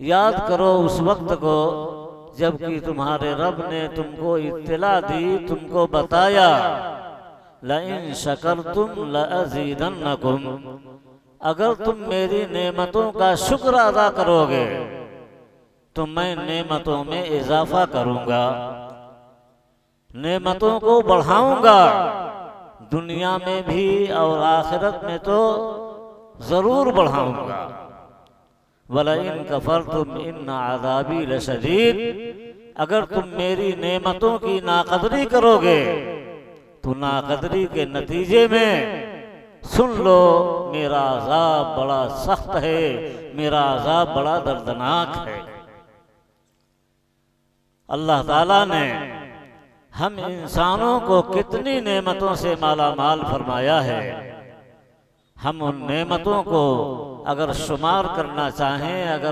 याद करो उस वक्त को जबकि तुम्हारे रब ने तुमको इत्तिला दी, तुमको बताया, लइन शकरतुम लअज़ीदन्नकुम, अगर तुम मेरी नेमतों का शुक्र अदा करोगे तो मैं नेमतों में इजाफा करूंगा, नेमतों को बढ़ाऊंगा, दुनिया में भी और आखिरत में तो जरूर बढ़ाऊंगा। वलइन कफरतुम इन्न अज़ाबी लशदीद, अगर तुम मेरी नेमतों की नाकदरी करोगे तो नाकदरी के नतीजे में सुन लो मेरा अजाब बड़ा सख्त है, मेरा अजाब बड़ा दर्दनाक है। अल्लाह ताला ने हम इंसानों को कितनी नेमतों से माला माल फरमाया है। हम उन नेमतों को अगर शुमार करना चाहें, अगर